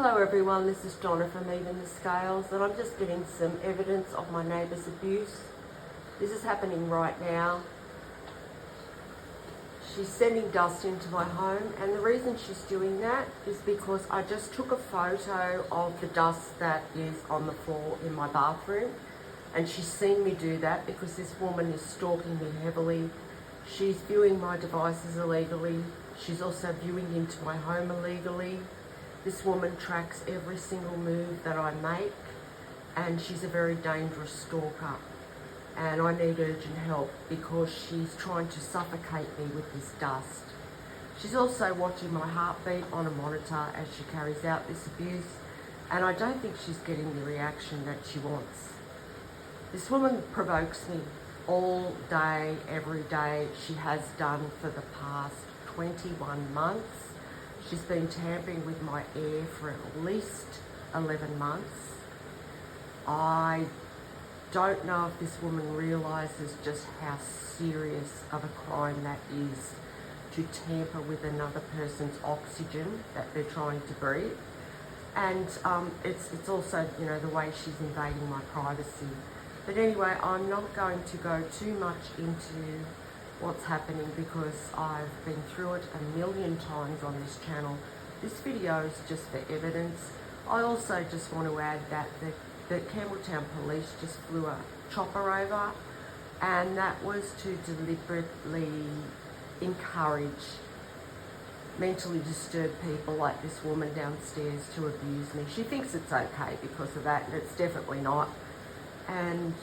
Hello everyone, this is Donna from Even the Scales, and I'm just getting some evidence of my neighbour's abuse. This is happening right now. She's sending dust into my home, and the reason she's doing that is because I just took a photo of the dust that is on the floor in my bathroom, and she's seen me do that because this woman is stalking me heavily. She's viewing my devices illegally. She's also viewing into my home illegally. This woman tracks every single move that I make, and she's a very dangerous stalker. And I need urgent help because she's trying to suffocate me with this dust. She's also watching my heartbeat on a monitor as she carries out this abuse, and I don't think she's getting the reaction that she wants. This woman provokes me all day, every day. She has done for the past 21 months. She's been tampering with my air for at least 11 months. I don't know if this woman realises just how serious of a crime that is, to tamper with another person's oxygen that they're trying to breathe. And it's also, you know, the way she's invading my privacy. But anyway, I'm not going to go too much into what's happening because I've been through it a million times on this channel. This video is just for evidence. I also just want to add that the Campbelltown police just flew a chopper over, and that was to deliberately encourage mentally disturbed people like this woman downstairs to abuse me. She thinks it's okay because of that, and it's definitely not. And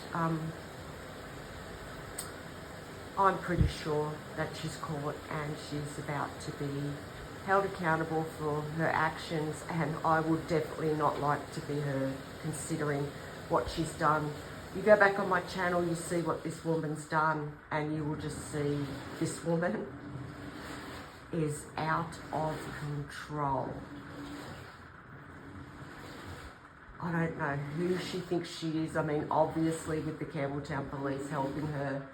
I'm pretty sure that she's caught and she's about to be held accountable for her actions, and I would definitely not like to be her, considering what she's done. You go back on my channel, you see what this woman's done, and you will just see this woman is out of control. I don't know who she thinks she is. I mean, obviously with the Campbelltown police helping her,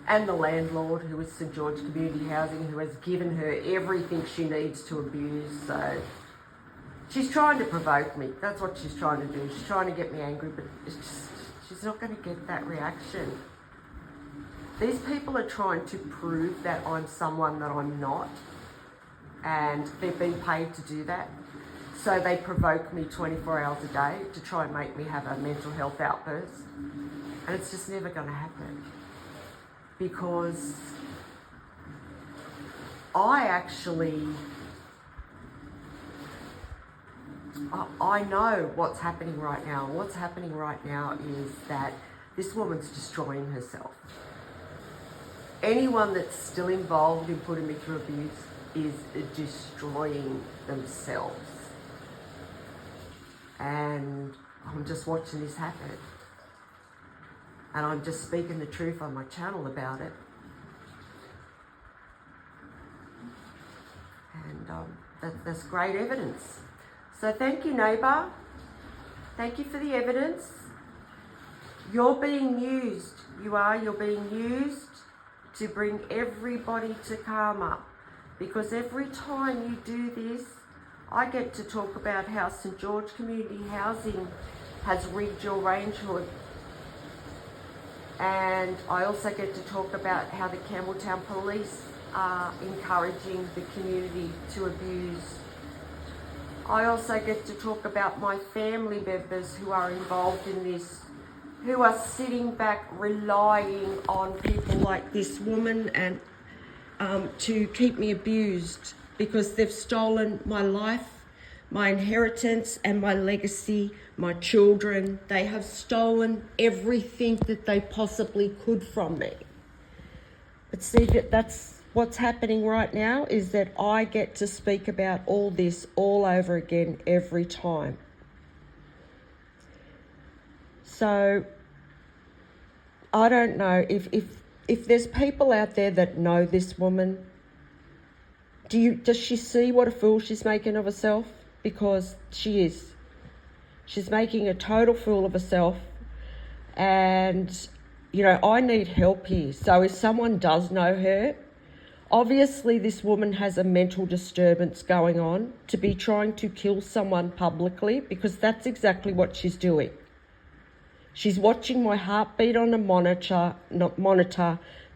and the landlord, who is St George Community Housing, who has given her everything she needs to abuse. So she's trying to provoke me. That's what she's trying to do. She's trying to get me angry, but it's just, she's not going to get that reaction. These people are trying to prove that I'm someone that I'm not, and they've been paid to do that. So they provoke me 24 hours a day to try and make me have a mental health outburst. And it's just never going to happen, because I know what's happening right now. What's happening right now is that this woman's destroying herself. Anyone that's still involved in putting me through abuse is destroying themselves. And I'm just watching this happen. And I'm just speaking the truth on my channel about it. And that's great evidence. So thank you, neighbour. Thank you for the evidence. You're being used. You're being used to bring everybody to karma. Because every time you do this, I get to talk about how St George Community Housing has rigged your range hood. And I also get to talk about how the Campbelltown police are encouraging the community to abuse. I also get to talk about my family members who are involved in this, who are sitting back relying on people like this woman and to keep me abused, because they've stolen my life, my inheritance and my legacy, my children. They have stolen everything that they possibly could from me. But see, that's what's happening right now, is that I get to speak about all this all over again every time. So I don't know if there's people out there that know this woman. Does she see what a fool she's making of herself? Because she is. She's making a total fool of herself. And, you know, I need help here. So if someone does know her, Obviously, this woman has a mental disturbance going on to be trying to kill someone publicly, because that's exactly what she's doing. She's watching my heartbeat on a monitor.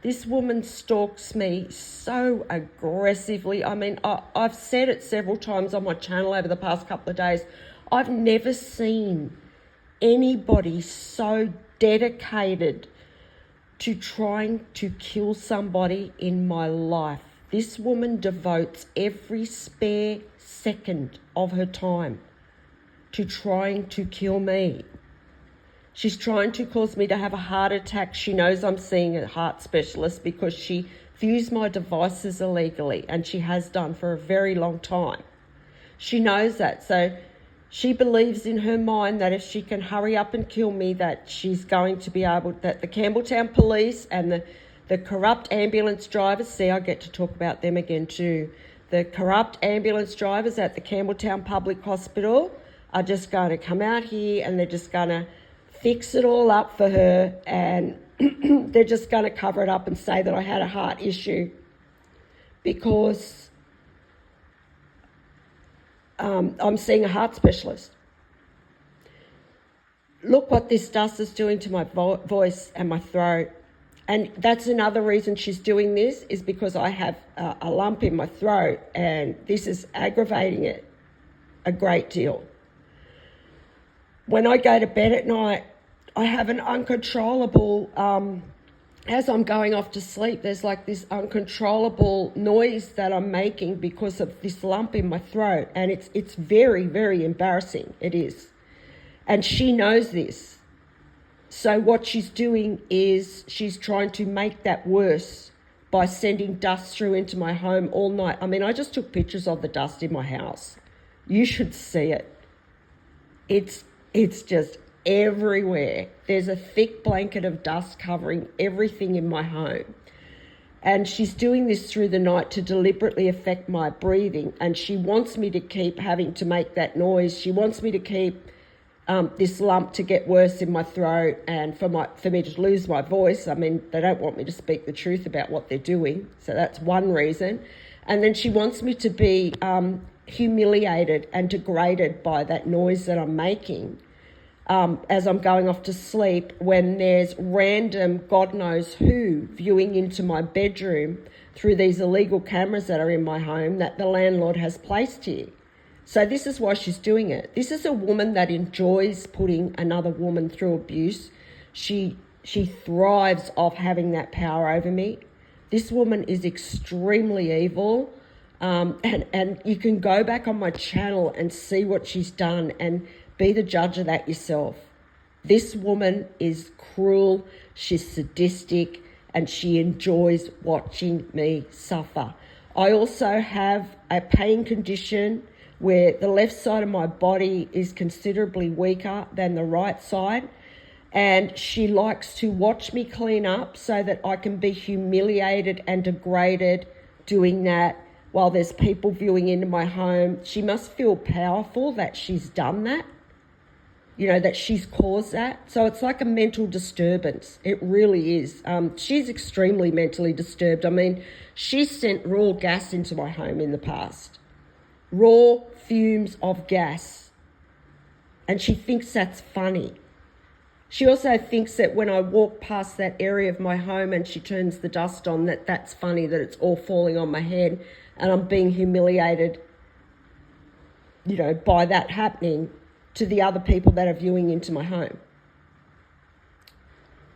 This woman stalks me so aggressively. I mean, I've said it several times on my channel over the past couple of days. I've never seen anybody so dedicated to trying to kill somebody in my life. This woman devotes every spare second of her time to trying to kill me. She's trying to cause me to have a heart attack. She knows I'm seeing a heart specialist because she views my devices illegally, and she has done for a very long time. She knows that, so she believes in her mind that if she can hurry up and kill me, that she's going to be able, that the Campbelltown police and the corrupt ambulance drivers, see, I get to talk about them again too, the corrupt ambulance drivers at the Campbelltown Public Hospital are just going to come out here and they're just going to fix it all up for her, and they're just going to cover it up and say that I had a heart issue because I'm seeing a heart specialist. Look what this dust is doing to my voice and my throat. And that's another reason she's doing this, is because I have a lump in my throat, and this is aggravating it a great deal. When I go to bed at night, I have an uncontrollable, as I'm going off to sleep, there's like this uncontrollable noise that I'm making because of this lump in my throat. And it's very, very embarrassing. It is. And she knows this. So what she's doing is she's trying to make that worse by sending dust through into my home all night. I mean, I just took pictures of the dust in my house. You should see it. It's just everywhere. There's a thick blanket of dust covering everything in my home. And she's doing this through the night to deliberately affect my breathing. And she wants me to keep having to make that noise. She wants me to keep this lump to get worse in my throat, and for me to lose my voice. I mean, they don't want me to speak the truth about what they're doing. So that's one reason. And then she wants me to be humiliated and degraded by that noise that I'm making as I'm going off to sleep, when there's random God knows who viewing into my bedroom through these illegal cameras that are in my home that the landlord has placed here. So this is why she's doing it. This is a woman that enjoys putting another woman through abuse. She thrives off having that power over me. This woman is extremely evil. And you can go back on my channel and see what she's done and be the judge of that yourself. This woman is cruel, she's sadistic, and she enjoys watching me suffer. I also have a pain condition where the left side of my body is considerably weaker than the right side. And she likes to watch me clean up so that I can be humiliated and degraded doing that while there's people viewing into my home. She must feel powerful that she's done that, that she's caused that. So it's like a mental disturbance. It really is. She's extremely mentally disturbed. I mean, she's sent raw gas into my home in the past. Raw fumes of gas. And she thinks that's funny. She also thinks that when I walk past that area of my home and she turns the dust on, that's funny, that it's all falling on my head and I'm being humiliated, by that happening to the other people that are viewing into my home.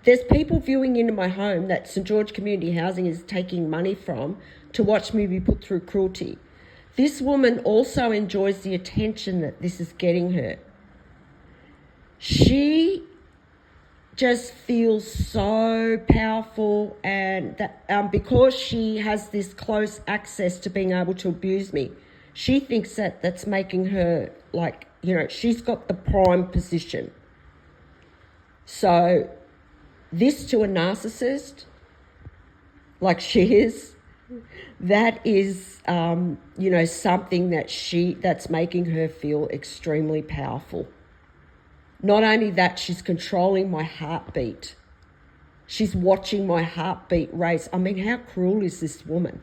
There's people viewing into my home that St. George Community Housing is taking money from to watch me be put through cruelty. This woman also enjoys the attention that this is getting her. She just feels so powerful, and that because she has this close access to being able to abuse me, she thinks that that's making her she's got the prime position. So this to a narcissist, like she is, that is, something that's making her feel extremely powerful. Not only that, she's controlling my heartbeat. She's watching my heartbeat race. I mean, how cruel is this woman?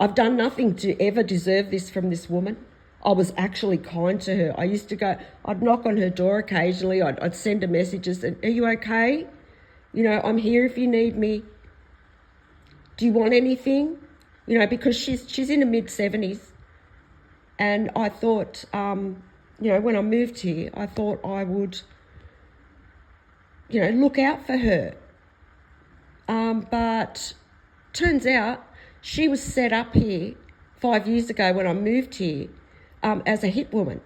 I've done nothing to ever deserve this from this woman. I was actually kind to her. I used to go, I'd knock on her door occasionally. I'd send her messages and, are you okay? You know, I'm here if you need me. Do you want anything? You know, because she's in her mid-70s. And I thought, you know, when I moved here, I thought I would, you know, look out for her. But turns out she was set up here 5 years ago when I moved here as a hit woman.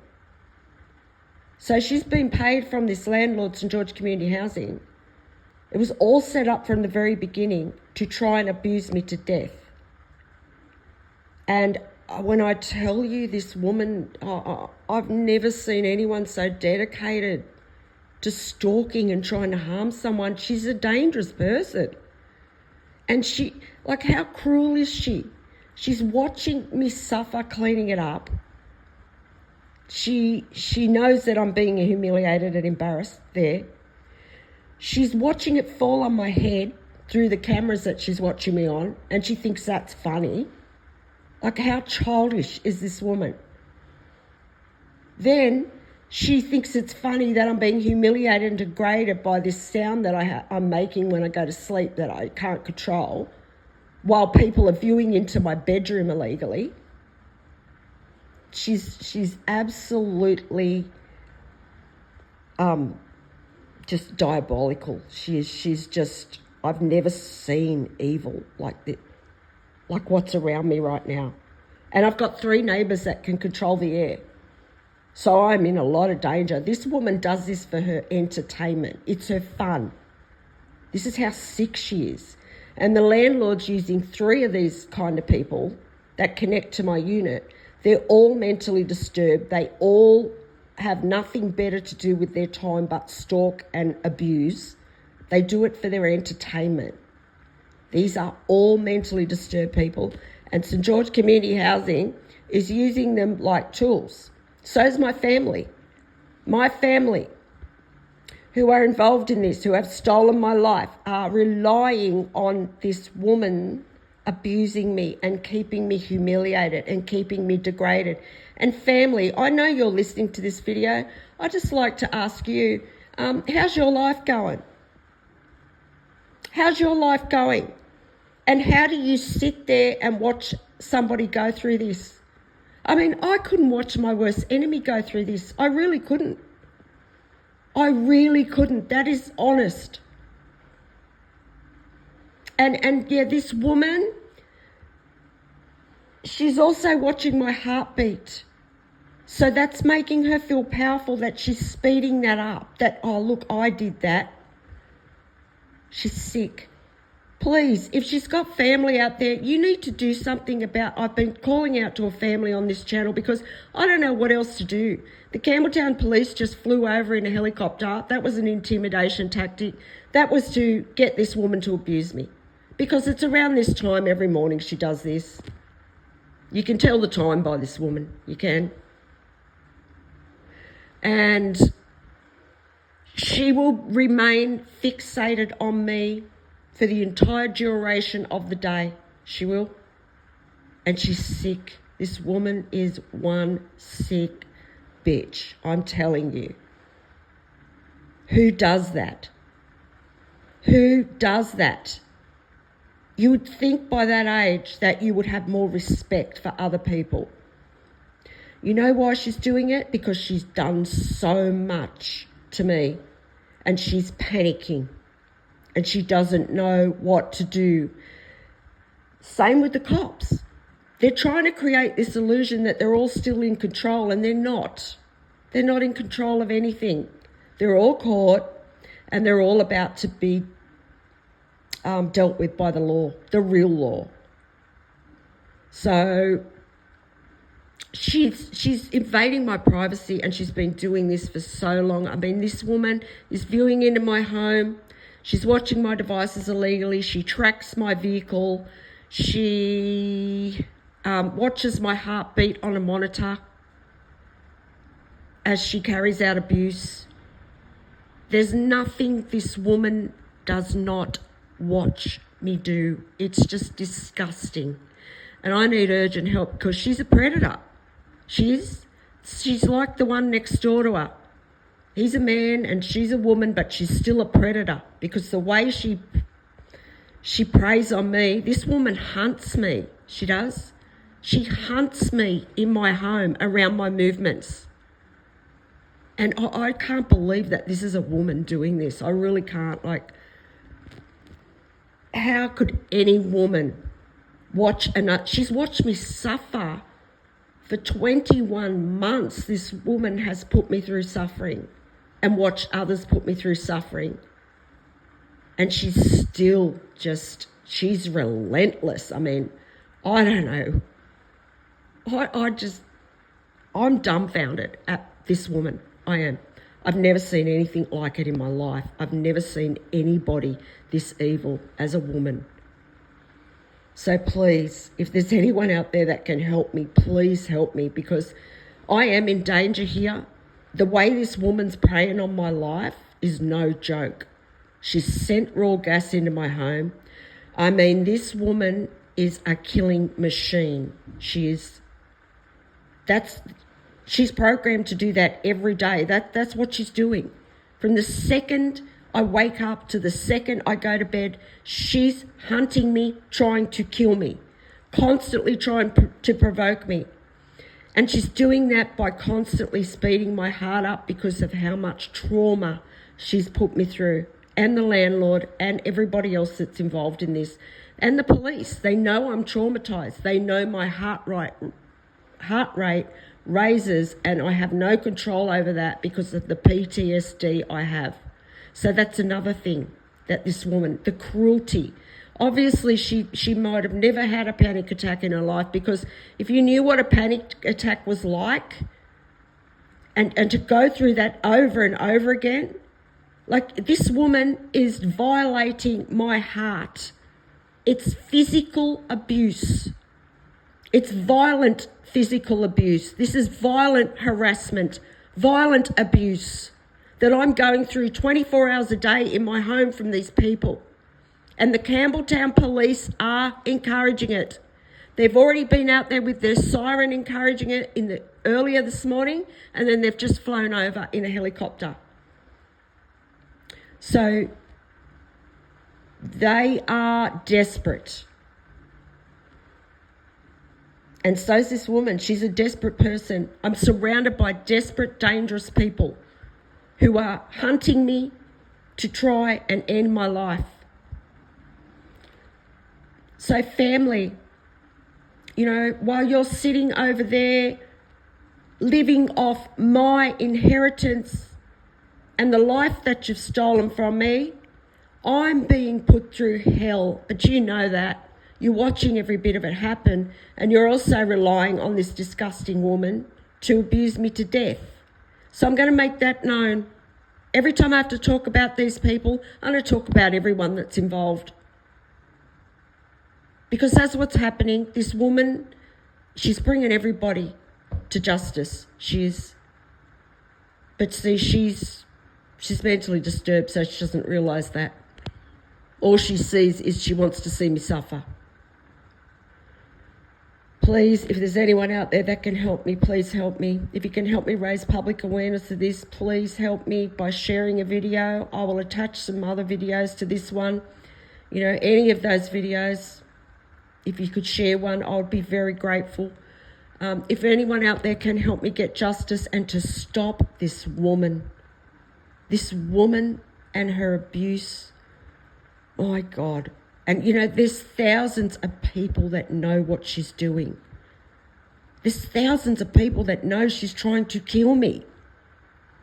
So she's been paid from this landlord, St George Community Housing. It was all set up from the very beginning to try and abuse me to death. And when I tell you this woman, I've never seen anyone so dedicated to stalking and trying to harm someone. She's a dangerous person. And she, like, how cruel is she? She's watching me suffer cleaning it up. She knows that I'm being humiliated and embarrassed there. She's watching it fall on my head through the cameras that she's watching me on, and she thinks that's funny. Like, how childish is this woman? Then she thinks it's funny that I'm being humiliated and degraded by this sound that I'm making when I go to sleep that I can't control, while people are viewing into my bedroom illegally. She's absolutely just diabolical. She's just, I've never seen evil like this, like what's around me right now. And I've got 3 neighbours that can control the air. So I'm in a lot of danger. This woman does this for her entertainment. It's her fun. This is how sick she is. And the landlord's using 3 of these kind of people that connect to my unit. They're all mentally disturbed. They all have nothing better to do with their time but stalk and abuse. They do it for their entertainment. These are all mentally disturbed people, and St George Community Housing is using them like tools. So is my family. My family, who are involved in this, who have stolen my life, are relying on this woman abusing me and keeping me humiliated and keeping me degraded. And family, I know you're listening to this video. I'd just like to ask you, how's your life going? How's your life going? And how do you sit there and watch somebody go through this? I mean, I couldn't watch my worst enemy go through this. I really couldn't. I really couldn't. That is honest. And yeah, this woman, she's also watching my heartbeat. So that's making her feel powerful, that she's speeding that up. That, oh, look, I did that. She's sick. Please, if she's got family out there, you need to do something about, I've been calling out to a family on this channel because I don't know what else to do. The Campbelltown police just flew over in a helicopter. That was an intimidation tactic. That was to get this woman to abuse me. Because it's around this time every morning she does this. You can tell the time by this woman. You can. And she will remain fixated on me for the entire duration of the day. She will. And she's sick. This woman is one sick bitch. I'm telling you. Who does that? Who does that? You would think by that age that you would have more respect for other people. You know why she's doing it? Because she's done so much to me and she's panicking and she doesn't know what to do. Same with the cops. They're trying to create this illusion that they're all still in control, and they're not. They're not in control of anything. They're all caught and they're all about to be dealt with by the law, the real law. So she's invading my privacy, and she's been doing this for so long. I mean, this woman is viewing into my home. She's watching my devices illegally. She tracks my vehicle. She watches my heartbeat on a monitor as she carries out abuse. There's nothing this woman does not watch me do. It's just disgusting. and I need urgent help because she's a predator. She's like the one next door to her. He's a man and she's a woman, but she's still a predator because the way she preys on me, this woman hunts me. She does. She hunts me in my home around my movements. And I can't believe that this is a woman doing this. I really can't. Like, how could any woman watch she's watched me suffer for 21 months. This woman has put me through suffering and watched others put me through suffering. And she's still she's relentless. I mean, I don't know. I'm dumbfounded at this woman. I am. I've never seen anything like it in my life. I've never seen anybody this evil as a woman. So please, if there's anyone out there that can help me, please help me, because I am in danger here. The way this woman's preying on my life is no joke. She's sent raw gas into my home. I mean, this woman is a killing machine. She's programmed to do that every day. That's what she's doing. From the second I wake up to the second I go to bed, she's hunting me, trying to kill me, constantly trying to provoke me. And she's doing that by constantly speeding my heart up because of how much trauma she's put me through, and the landlord and everybody else that's involved in this. And the police, they know I'm traumatised. They know my heart rate raises and I have no control over that because of the PTSD I have. So that's another thing that this woman, the cruelty. Obviously, she might have never had a panic attack in her life, because if you knew what a panic attack was like, and to go through that over and over again, like, this woman is violating my heart. It's physical abuse. It's violent physical abuse. This is violent harassment, violent abuse that I'm going through 24 hours a day in my home from these people. And the Campbelltown police are encouraging it. They've already been out there with their siren encouraging it earlier this morning, and then they've just flown over in a helicopter. So they are desperate. And so's this woman. She's a desperate person. I'm surrounded by desperate, dangerous people who are hunting me to try and end my life. So family, while you're sitting over there living off my inheritance and the life that you've stolen from me, I'm being put through hell. But you know that. You're watching every bit of it happen, and you're also relying on this disgusting woman to abuse me to death. So I'm going to make that known. Every time I have to talk about these people, I'm going to talk about everyone that's involved. Because that's what's happening. This woman, she's bringing everybody to justice. She is. But see, she's mentally disturbed, so she doesn't realise that. All she sees is she wants to see me suffer. Please, if there's anyone out there that can help me, please help me. If you can help me raise public awareness of this, please help me by sharing a video. I will attach some other videos to this one. Any of those videos, if you could share one, I would be very grateful. If anyone out there can help me get justice and to stop this woman and her abuse. My God. And, there's thousands of people that know what she's doing. There's thousands of people that know she's trying to kill me.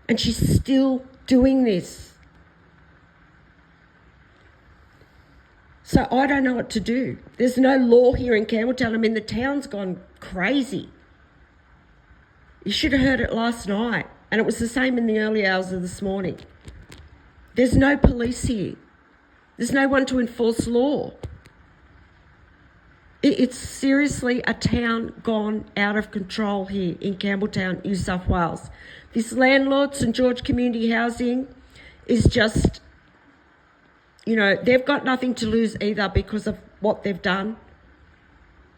And she's still doing this. So I don't know what to do. There's no law here in Campbelltown. I mean, the town's gone crazy. You should have heard it last night. And it was the same in the early hours of this morning. There's no police here. There's no one to enforce law. It's seriously a town gone out of control here in Campbelltown, New South Wales. This landlord, St George Community Housing, is just, they've got nothing to lose either because of what they've done.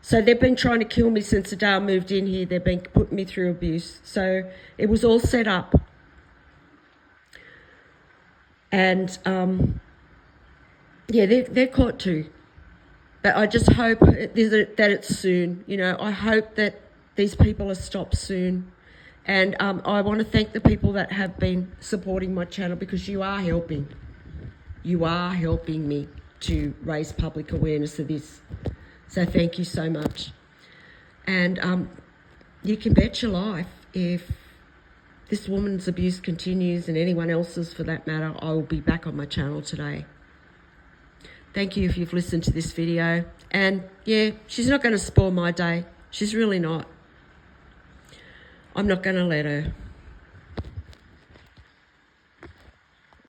So they've been trying to kill me since the day I moved in here. They've been putting me through abuse. So it was all set up. And, yeah, they're caught too. But I just hope that it's soon. You know, I hope that these people are stopped soon. And I want to thank the people that have been supporting my channel, because you are helping. You are helping me to raise public awareness of this. So thank you so much. And you can bet your life, if this woman's abuse continues, and anyone else's for that matter, I will be back on my channel today. Thank you if you've listened to this video. And yeah, she's not going to spoil my day. She's really not. I'm not going to let her.